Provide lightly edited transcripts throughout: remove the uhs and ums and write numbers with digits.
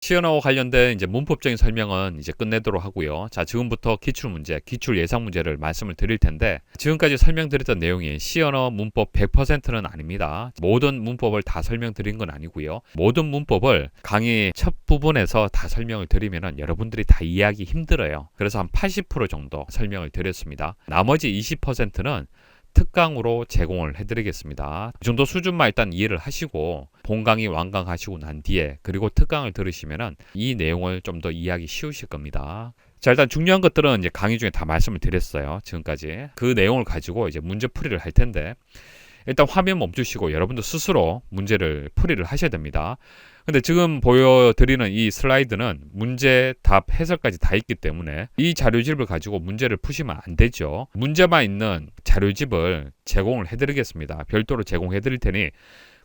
시언어와 관련된 이제 문법적인 설명은 이제 끝내도록 하고요. 자, 지금부터 기출 문제, 기출 예상 문제를 말씀을 드릴 텐데, 지금까지 설명드렸던 내용이 시언어 문법 100%는 아닙니다. 모든 문법을 다 설명드린 건 아니고요. 모든 문법을 강의 첫 부분에서 다 설명을 드리면은 여러분들이 다 이해하기 힘들어요. 그래서 한 80% 정도 설명을 드렸습니다. 나머지 20%는 특강으로 제공을 해드리겠습니다. 이 정도 수준만 일단 이해를 하시고 본 강의 완강하시고 난 뒤에 그리고 특강을 들으시면은 이 내용을 좀 더 이해하기 쉬우실 겁니다. 자, 일단 중요한 것들은 이제 강의 중에 다 말씀을 드렸어요. 지금까지 그 내용을 가지고 이제 문제 풀이를 할 텐데, 일단 화면 멈추시고 여러분도 스스로 문제를 풀이를 하셔야 됩니다. 근데 지금 보여드리는 이 슬라이드는 문제, 답, 해설까지 다 있기 때문에 이 자료집을 가지고 문제를 푸시면 안 되죠. 문제만 있는 자료집을 제공을 해드리겠습니다. 별도로 제공해드릴 테니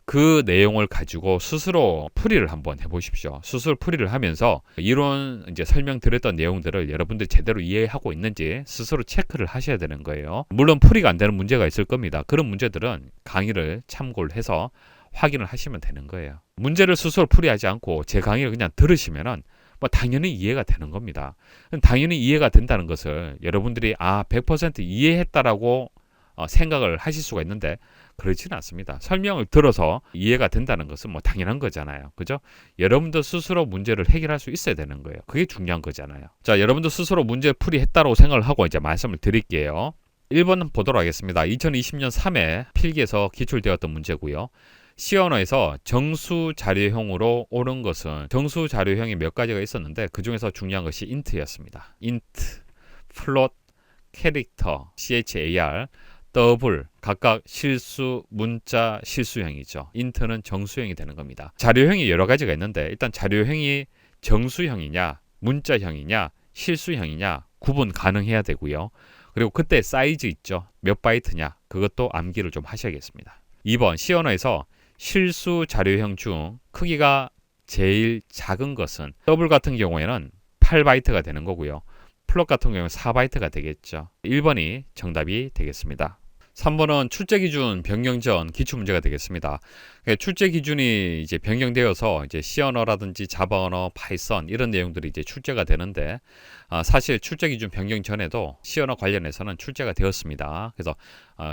그 내용을 가지고 스스로 풀이를 한번 해보십시오. 스스로 풀이를 하면서 이론 이제 설명드렸던 내용들을 여러분들이 제대로 이해하고 있는지 스스로 체크를 하셔야 되는 거예요. 물론 풀이가 안 되는 문제가 있을 겁니다. 그런 문제들은 강의를 참고를 해서 확인을 하시면 되는 거예요. 문제를 스스로 풀이하지 않고 제 강의를 그냥 들으시면은 뭐 당연히 이해가 되는 겁니다. 당연히 이해가 된다는 것을 여러분들이 100% 이해했다라고 생각을 하실 수가 있는데 그렇지는 않습니다. 설명을 들어서 이해가 된다는 것은 뭐 당연한 거잖아요. 그죠? 여러분도 스스로 문제를 해결할 수 있어야 되는 거예요. 그게 중요한 거잖아요. 자, 여러분도 스스로 문제 풀이했다고 생각을 하고 이제 말씀을 드릴게요. 1번 보도록 하겠습니다. 2020년 3회 필기에서 기출되었던 문제고요. 시언어에서 정수 자료형으로 옳은 것은 정수 자료형이 몇 가지가 있었는데 그 중에서 중요한 것이 int였습니다. int, 플롯, 캐릭터, char, 더블, 각각 실수, 문자, 실수형이죠. int는 정수형이 되는 겁니다. 자료형이 여러 가지가 있는데 일단 자료형이 정수형이냐, 문자형이냐, 실수형이냐 구분 가능해야 되고요. 그리고 그때 사이즈 있죠. 몇 바이트냐 그것도 암기를 좀 하셔야겠습니다. 2번 시언어에서 실수 자료형 중 크기가 제일 작은 것은 더블 같은 경우에는 8바이트가 되는 거고요. 플롯 같은 경우는 4바이트가 되겠죠. 1번이 정답이 되겠습니다. 3번은 출제 기준 변경 전 기출 문제가 되겠습니다. 출제 기준이 이제 변경되어서 이제 C 언어라든지 자바 언어, 파이썬 이런 내용들이 이제 출제가 되는데 사실 출제 기준 변경 전에도 C 언어 관련해서는 출제가 되었습니다. 그래서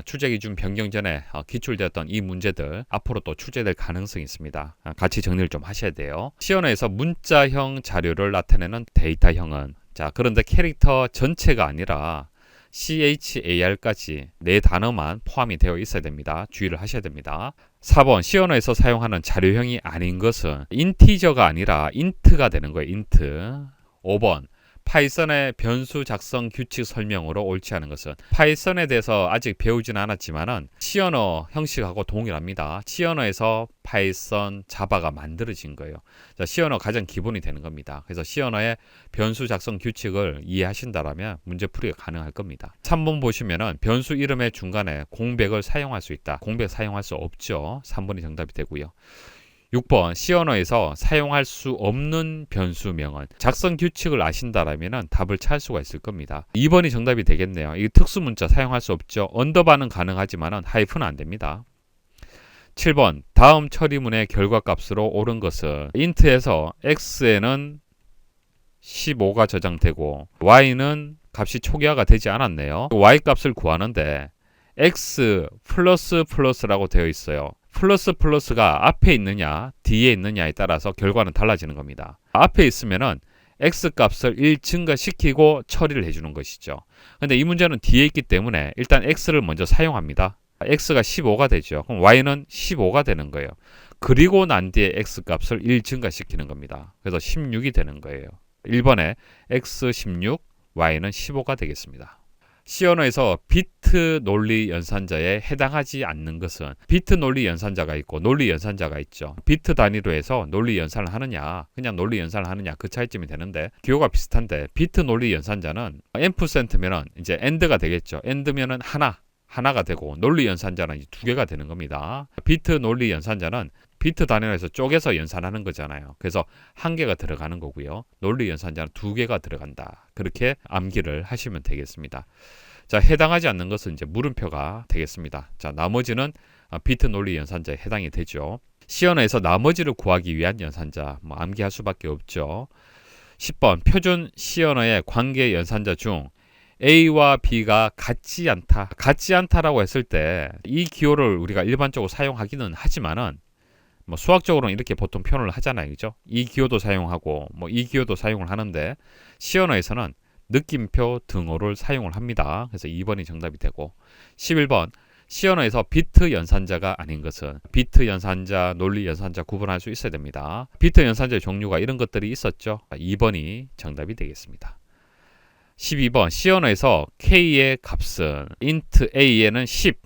출제 기준 변경 전에 기출되었던 이 문제들 앞으로 또 출제될 가능성이 있습니다. 같이 정리를 좀 하셔야 돼요. C 언어에서 문자형 자료를 나타내는 데이터형은 그런데 캐릭터 전체가 아니라 CHAR까지 네 단어만 포함이 되어 있어야 됩니다. 주의를 하셔야 됩니다. 4번 시언어에서 사용하는 자료형이 아닌 것은 인티저가 아니라 int가 되는 거예요. int. 5번 파이썬의 변수 작성 규칙 설명으로 옳지 않은 것은 파이썬에 대해서 아직 배우진 않았지만은 C언어 형식하고 동일합니다. C언어에서 파이썬, 자바가 만들어진 거예요. 자, C언어 가장 기본이 되는 겁니다. 그래서 C언어의 변수 작성 규칙을 이해하신다라면 문제 풀이가 가능할 겁니다. 3번 보시면은 변수 이름의 중간에 공백을 사용할 수 있다. 공백 사용할 수 없죠. 3번이 정답이 되고요. 6번 C언어에서 사용할 수 없는 변수명은 작성 규칙을 아신다라면 답을 찾을 수가 있을 겁니다. 2번이 정답이 되겠네요. 이 특수문자 사용할 수 없죠. 언더바는 가능하지만 하이픈은 안 됩니다. 7번 다음 처리문의 결과값으로 옳은 것은 int에서 x에는 15가 저장되고 y는 값이 초기화가 되지 않았네요. y 값을 구하는데 x 플러스 플러스라고 되어 있어요. 플러스 플러스가 앞에 있느냐 뒤에 있느냐에 따라서 결과는 달라지는 겁니다. 앞에 있으면은 x 값을 1 증가시키고 처리를 해주는 것이죠. 근데 이 문제는 뒤에 있기 때문에 일단 x를 먼저 사용합니다. x가 15가 되죠. 그럼 y는 15가 되는 거예요. 그리고 난 뒤에 x 값을 1 증가시키는 겁니다. 그래서 16이 되는 거예요. 1번에 x 16, y는 15가 되겠습니다. C언어에서 비트 논리 연산자에 해당하지 않는 것은 비트 논리 연산자가 있고 논리 연산자가 있죠. 비트 단위로 해서 논리 연산을 하느냐 그냥 논리 연산을 하느냐 그 차이점이 되는데 기호가 비슷한데 비트 논리 연산자는 %면은 이제 AND가 되겠죠. AND면은 하나가 되고 논리 연산자는 이제 두 개가 되는 겁니다. 비트 논리 연산자는 비트 단위로 해서 쪼개서 연산하는 거잖아요. 그래서 한 개가 들어가는 거고요. 논리 연산자는 두 개가 들어간다. 그렇게 암기를 하시면 되겠습니다. 자, 해당하지 않는 것은 이제 물음표가 되겠습니다. 자, 나머지는 비트 논리 연산자에 해당이 되죠. C 언어에서 나머지를 구하기 위한 연산자, 뭐 암기할 수밖에 없죠. 10번 표준 C 언어의 관계 연산자 중 A와 B가 같지 않다. 같지 않다라고 했을 때 이 기호를 우리가 일반적으로 사용하기는 하지만은 뭐 수학적으로는 이렇게 보통 표현을 하잖아요. 그죠? 이 기호도 사용하고 뭐 이 기호도 사용을 하는데 C 언어에서는 느낌표 등호를 사용을 합니다. 그래서 2번이 정답이 되고 11번 C 언어에서 비트 연산자가 아닌 것은 비트 연산자, 논리 연산자 구분할 수 있어야 됩니다. 비트 연산자의 종류가 이런 것들이 있었죠. 2번이 정답이 되겠습니다. 12번 C 언어에서 K의 값은 int A에는 10,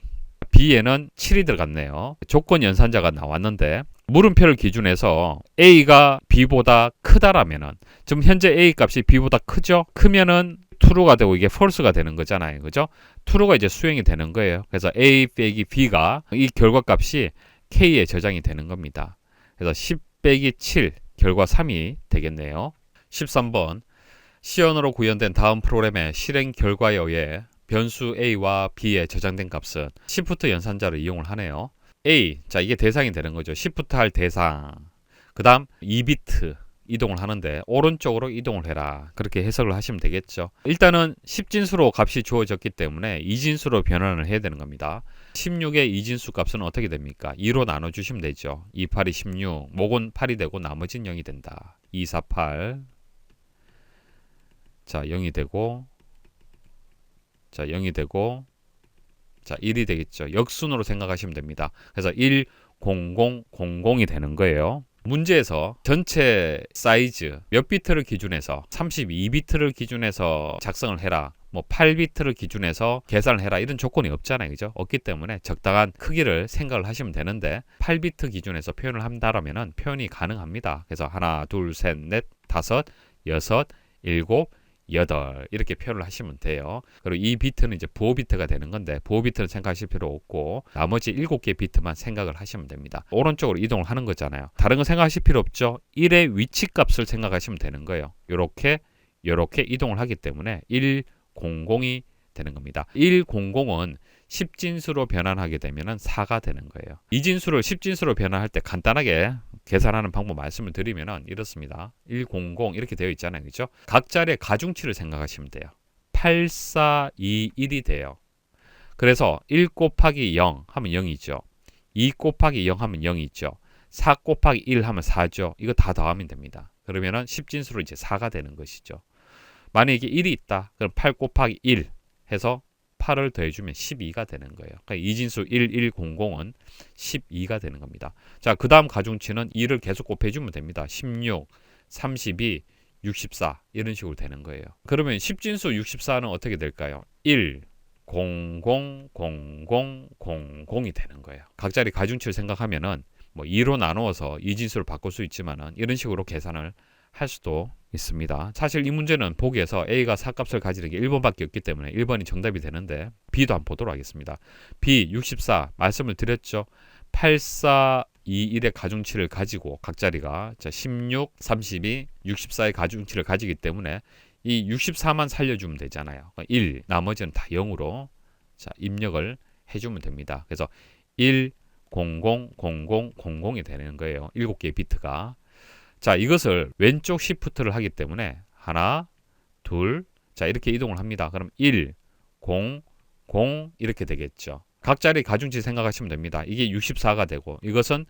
B에는 7이 들어갔네요. 조건 연산자가 나왔는데 물음표를 기준해서 A가 B보다 크다라면은 지금 현재 A 값이 B보다 크죠? 크면은 true가 되고 이게 false가 되는 거잖아요. 그죠? true가 이제 수행이 되는 거예요. 그래서 A 빼기 B가 이 결과값이 K에 저장이 되는 겁니다. 그래서 10 빼기 7 결과 3이 되겠네요. 13번 C 언어로 구현된 다음 프로그램의 실행 결과에 의해 변수 A와 B에 저장된 값은 Shift 연산자를 이용을 하네요. A, 자 이게 대상이 되는 거죠. Shift 할 대상. 그 다음 2비트 이동을 하는데 오른쪽으로 이동을 해라. 그렇게 해석을 하시면 되겠죠. 일단은 10진수로 값이 주어졌기 때문에 2진수로 변환을 해야 되는 겁니다. 16의 2진수 값은 어떻게 됩니까? 2로 나눠주시면 되죠. 2, 8이 16, 목은 8이 되고 나머지는 0이 된다. 2, 4, 8. 자 0이 되고 자 0이 되고 자 1이 되겠죠. 역순으로 생각하시면 됩니다. 그래서 1, 0, 0, 0, 0이 되는 거예요. 문제에서 전체 사이즈 몇 비트를 기준해서 32비트를 기준해서 작성을 해라. 뭐 8비트를 기준해서 계산을 해라. 이런 조건이 없잖아요. 그죠? 없기 때문에 적당한 크기를 생각을 하시면 되는데 8비트 기준에서 표현을 한다라면은 표현이 가능합니다. 그래서 하나, 둘, 셋, 넷, 다섯, 여섯, 일곱, 8 이렇게 표현을 하시면 돼요. 그리고 이 비트는 이제 부호 비트가 되는 건데 부호 비트는 생각하실 필요 없고 나머지 7개 비트만 생각을 하시면 됩니다. 오른쪽으로 이동을 하는 거잖아요. 다른 거 생각하실 필요 없죠. 1의 위치 값을 생각하시면 되는 거예요. 요렇게 이동을 하기 때문에 100이 되는 겁니다. 100은 10진수로 변환하게 되면 4가 되는 거예요. 2진수를 10진수로 변환할 때 간단하게 계산하는 방법 말씀을 드리면 이렇습니다. 100 이렇게 되어 있잖아요. 그렇죠? 각 자리의 가중치를 생각하시면 돼요. 8, 4, 2, 1이 돼요. 그래서 1 곱하기 0 하면 0이죠. 2 곱하기 0 하면 0이 있죠. 4 곱하기 1 하면 4죠. 이거 다 더하면 됩니다. 그러면은 10진수로 이제 4가 되는 것이죠. 만약에 1이 있다. 그럼 8 곱하기 1 해서 8을 더해주면 12가 되는 거예요. 그러니까 이진수 1100은 12가 되는 겁니다. 자, 그 다음 가중치는 2를 계속 곱해주면 됩니다. 16, 32, 64 이런 식으로 되는 거예요. 그러면 10진수 64는 어떻게 될까요? 1, 00, 00, 00이 되는 거예요. 각자리 가중치를 생각하면은 뭐 2로 나누어서 이진수를 바꿀 수 있지만은 이런 식으로 계산을 할 수도 있습니다. 사실 이 문제는 보기에서 A가 4값을 가지는 게 1번밖에 없기 때문에 1번이 정답이 되는데 B도 한번 보도록 하겠습니다. B 64 말씀을 드렸죠. 8, 4, 2, 1의 가중치를 가지고 각자리가 16, 32, 64의 가중치를 가지기 때문에 이 64만 살려주면 되잖아요. 1 나머지는 다 0으로 자, 입력을 해주면 됩니다. 그래서 1, 00, 00, 00이 되는 거예요. 7개의 비트가. 자, 이것을 왼쪽 시프트를 하기 때문에 하나, 둘, 자 이렇게 이동을 합니다. 그럼 1, 0, 0 이렇게 되겠죠. 각 자리 가중치 생각하시면 됩니다. 이게 64가 되고 이것은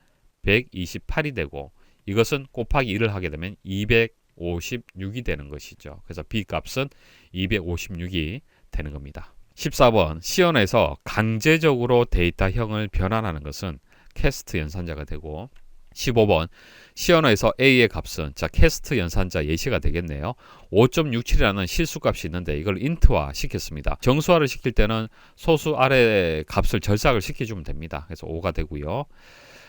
128이 되고 이것은 곱하기 1을 하게 되면 256이 되는 것이죠. 그래서 B 값은 256이 되는 겁니다. 14번 시연에서 강제적으로 데이터형을 변환하는 것은 캐스트 연산자가 되고 15번 시언어에서 A의 값은 자 캐스트 연산자 예시가 되겠네요. 5.67이라는 실수값이 있는데 이걸 인트화 시켰습니다. 정수화를 시킬 때는 소수 아래 값을 절삭을 시켜주면 됩니다. 그래서 5가 되고요.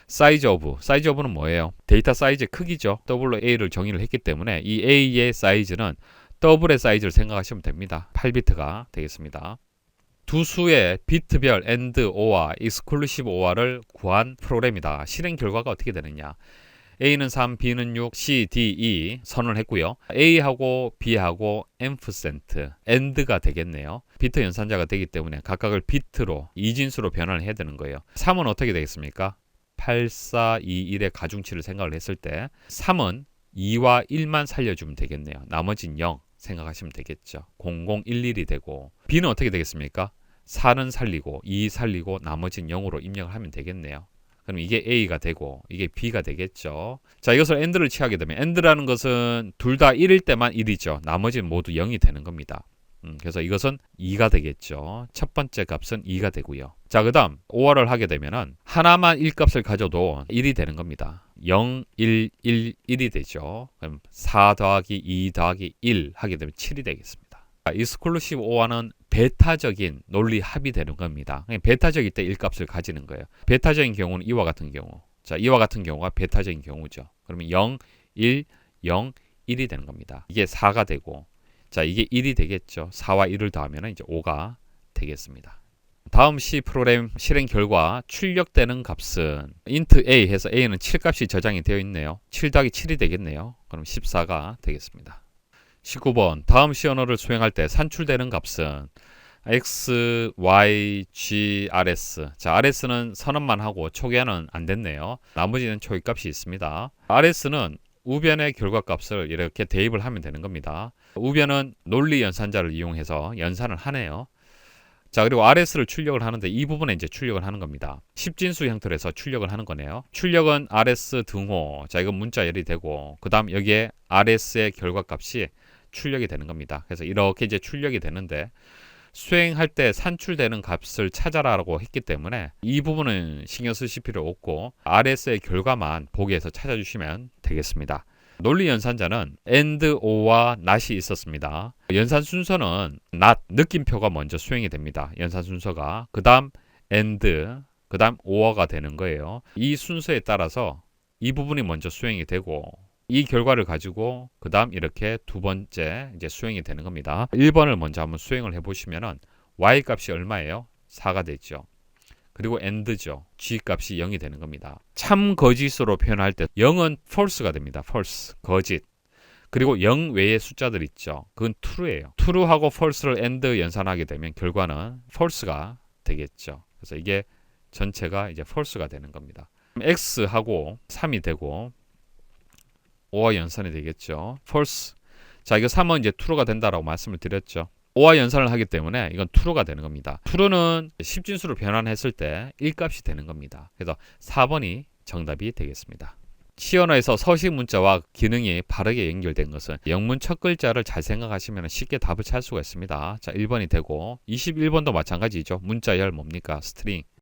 사이즈 오브는 뭐예요? 데이터 사이즈 크기죠. W로 A를 정의를 했기 때문에 이 A의 사이즈는 더블의 사이즈를 생각하시면 됩니다. 8비트가 되겠습니다. 두 수의 비트별 AND OR, exclusive OR를 구한 프로그램이다. 실행 결과가 어떻게 되느냐? A는 3, B는 6, C, D, E 선언을 했고요. A하고 B하고 앰프센트, AND가 되겠네요. 비트 연산자가 되기 때문에 각각을 비트로 이진수로 변환을 해야 되는 거예요. 3은 어떻게 되겠습니까? 8421의 가중치를 생각을 했을 때 3은 2와 1만 살려주면 되겠네요. 나머지는 0 생각하시면 되겠죠. 0011이 되고 B는 어떻게 되겠습니까? 4는 살리고 2 살리고 나머지는 0으로 입력을 하면 되겠네요. 그럼 이게 A가 되고 이게 B가 되겠죠. 자, 이것을 AND를 취하게 되면 AND라는 것은 둘 다 1일 때만 1이죠. 나머지는 모두 0이 되는 겁니다. 그래서 이것은 2가 되겠죠. 첫 번째 값은 2가 되고요. 자, 그 다음 OR을 하게 되면은 하나만 1값을 가져도 1이 되는 겁니다. 0, 1, 1, 1이 되죠. 그럼 4 더하기 2 더하기 1 하게 되면 7이 되겠습니다. 익스클루시브 OR는 베타적인 논리 합이 되는 겁니다. 베타적일 때 1값을 가지는 거예요. 베타적인 경우는 이와 같은 경우. 자, 이와 같은 경우가 베타적인 경우죠. 그러면 0, 1, 0, 1이 되는 겁니다. 이게 4가 되고 자, 이게 1이 되겠죠. 4와 1을 더하면 이제 5가 되겠습니다. 다음 C 프로그램 실행 결과 출력되는 값은 int a 해서 a는 7값이 저장이 되어 있네요. 7 더하기 7이 되겠네요. 그럼 14가 되겠습니다. 19번 다음 C 언어를 수행할 때 산출되는 값은 x, y, g, rs. 자, rs는 선언만 하고 초기화는 안 됐네요. 나머지는 초기값이 있습니다. rs는 우변의 결과값을 이렇게 대입을 하면 되는 겁니다. 우변은 논리 연산자를 이용해서 연산을 하네요. 자, 그리고 RS를 출력을 하는데 이 부분에 이제 출력을 하는 겁니다. 10진수 형태로 해서 출력을 하는 거네요. 출력은 RS 등호. 자, 이건 문자열이 되고 그 다음 여기에 RS의 결과값이 출력이 되는 겁니다. 그래서 이렇게 이제 출력이 되는데 수행할 때 산출되는 값을 찾아라라고 했기 때문에 이 부분은 신경 쓰실 필요 없고 RS의 결과만 보기에서 찾아주시면 되겠습니다. 논리 연산자는 AND, O와 NOT이 있었습니다. 연산 순서는 NOT, 느낌표가 먼저 수행이 됩니다. 연산 순서가. 그 다음 AND, 그 다음 OR가 되는 거예요. 이 순서에 따라서 이 부분이 먼저 수행이 되고 이 결과를 가지고 그 다음 이렇게 두 번째 이제 수행이 되는 겁니다. 1번을 먼저 한번 수행을 해보시면은 Y 값이 얼마예요? 4가 되죠. 그리고 AND죠. G 값이 0이 되는 겁니다. 참 거짓으로 표현할 때 0은 false가 됩니다. false, 거짓. 그리고 0 외의 숫자들 있죠. 그건 true예요. true하고 false를 AND 연산하게 되면 결과는 false가 되겠죠. 그래서 이게 전체가 이제 false가 되는 겁니다. X하고 3이 되고 O와 연산이 되겠죠. false. 자, 이거 3은 이제 true가 된다라고 말씀을 드렸죠. O와 연산을 하기 때문에 이건 true가 되는 겁니다. true는 10진수로 변환했을 때 1값이 되는 겁니다. 그래서 4번이 정답이 되겠습니다. C 언어에서 서식 문자와 기능이 바르게 연결된 것은 영문 첫 글자를 잘 생각하시면 쉽게 답을 찾을 수가 있습니다. 자, 1번이 되고 21번도 마찬가지죠. 문자열 뭡니까? 스트링.